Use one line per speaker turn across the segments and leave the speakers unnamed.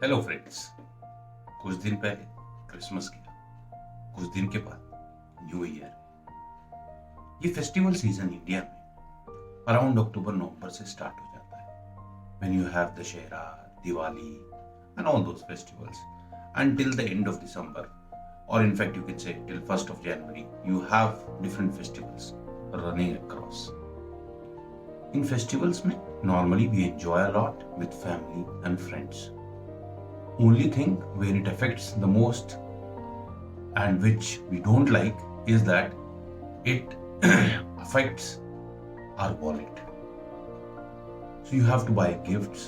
Hello friends. कुछ दिन पहले क्रिसमस गया, कुछ दिन के बाद न्यू ईयर। ये फेस्टिवल सीजन इंडिया में अराउंड अक्टूबर नवंबर से स्टार्ट हो जाता है। When you have Dussehra, Diwali and all those festivals until the end of December, or in fact you can say till 1st of January, you have different festivals running across. In festivals में normally we enjoy a lot with family and friends. Only thing where it affects the most and which we don't like is that it affects our wallet. So you have to buy gifts,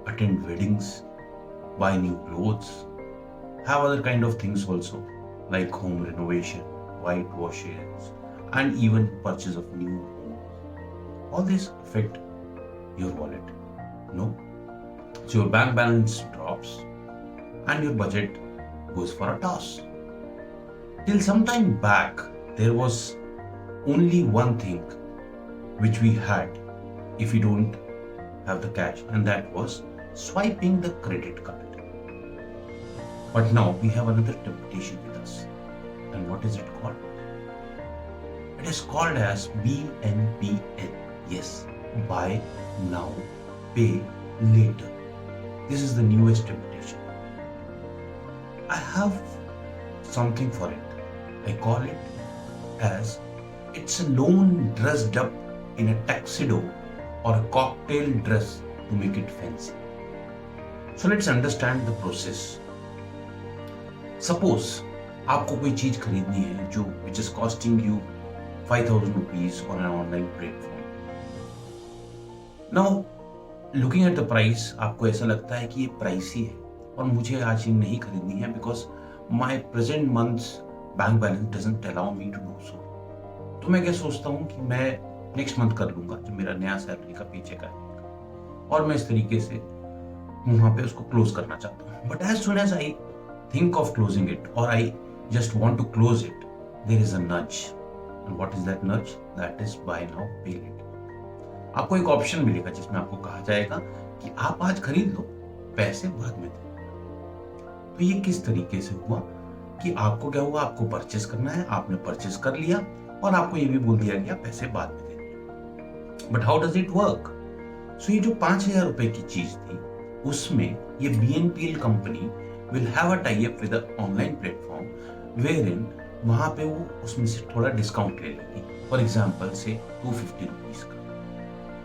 attend weddings, buy new clothes, have other kind of things also like home renovation, whitewashes, and even purchase of new homes. All this affect your wallet. No? So your bank balance drops and your budget goes for a toss. Till some time back, there was only one thing which we had if we don't have the cash, and that was swiping the credit card. But now we have another temptation with us. And what is it called? It is called as BNPL. Yes, buy now, pay later. This is the newest temptation. I have something for it. I call it as it's a loan dressed up in a tuxedo or a cocktail dress to make it fancy. So let's understand the process. Suppose आपको कोई चीज खरीदनी है जो which is costing you 5,000 rupees on an online platform. Now, looking at the price, आपको ऐसा लगता है कि ये प्राइसी है और मुझे आज ये नहीं खरीदनी है because my present month's bank balance doesn't allow me to do so. तो मैं क्या सोचता हूँ कि मैं नेक्स्ट मंथ कर लूंगा जब मेरा नया सैलरी का पेचेक आएगा, और मैं इस तरीके से वहां पे उसको क्लोज करना चाहता हूँ. But as soon as I think of closing it, or I just want to close it, there is a nudge. And what is that nudge? That is buy now, pay later. आपको एक option मिलेगा जिसमें आपको कहा जाएगा कि आप आज खरीद लो, पैसे बाद में दो. तो ये किस तरीके से हुआ कि आपको क्या हुआ, आपको परचेस करना है, आपने परचेस कर लिया और आपको ये भी बोल दिया गया पैसे बाद में देने. But how does it work? So ये जो 5,000 रुपए की चीज थी उसमें ये BNPL company will have a tie-up with an online platform wherein वहां पे वो उसमें से थोड़ा डिस्काउंट ले लेगी. फॉर एग्जाम्पल से 250 रुपीज का.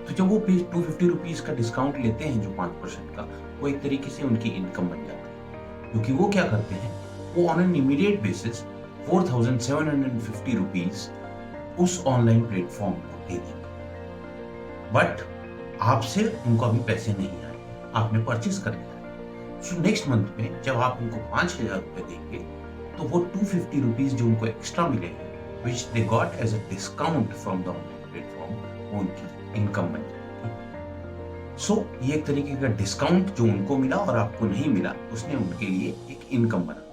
तो जब वो 250 रुपीज का डिस्काउंट लेते हैं जो 5% का, वो एक तरीके से उनकी इनकम बन जाती है. क्योंकि वो क्या करते हैं, वो on an immediate basis 4,750 rupees उस ऑनलाइन प्लेटफॉर्म को दे देंगे. बट आपसे उनको अभी पैसे नहीं आए, आपने परचेस कर लिया. सो नेक्स्ट मंथ में जब आप उनको 5,000 रुपए देंगे तो वो 250 रुपीज जो उनको एक्स्ट्रा मिलेंगे which they got as a discount from the online platform, वो उनकी इनकम बन जाएगी. सो ये एक तरीके का डिस्काउंट जो उनको मिला और आपको नहीं मिला, उसने उनके लिए एक इनकम बना दी.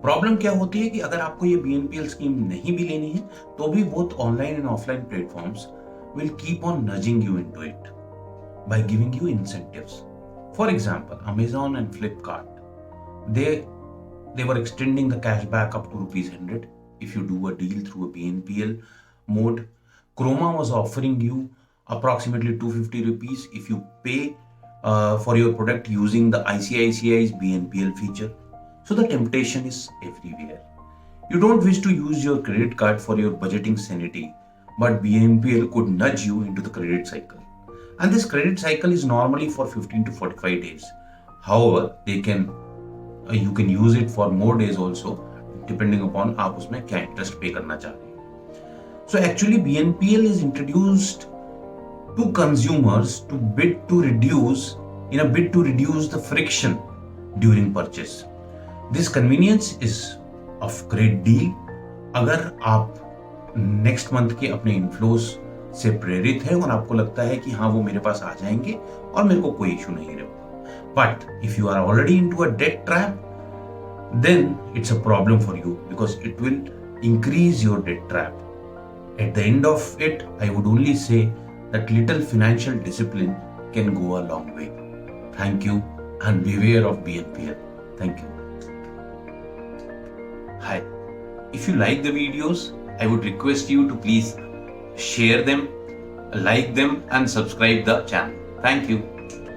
प्रॉब्लम क्या होती है कि अगर आपको ये BNPL स्कीम नहीं भी लेनी है तो भी both online and offline platforms will keep on nudging you into it by giving you incentives. For example, Amazon and Flipkart, they were extending the cashback up to ₹100 if you do a deal through a BNPL mode. Croma was offering you approximately 250 rupees if you pay for your product using the ICICI's BNPL feature. So the temptation is everywhere. You don't wish to use your credit card for your budgeting sanity, but BNPL could nudge you into the credit cycle. And this credit cycle is normally for 15 to 45 days. However, you can use it for more days also, depending upon आप उसमें क्या interest pay करना चाह रहे हैं. So actually BNPL is introduced to consumers in a bid to reduce the friction during purchase. This convenience is of great deal अगर आप next month के अपने inflows से प्रेरित है और आपको लगता है कि हाँ वो मेरे पास आ जाएंगे और मेरे को कोई इशू नहीं रहेगा. But if you are already into a debt trap, then it's a problem for you because it will increase your debt trap. At the end of it, I would only say that little financial discipline can go a long way. Thank you and beware of BNPL. Thank you. Hi. If you like the videos, I would request you to please share them, like them and subscribe the channel. Thank you.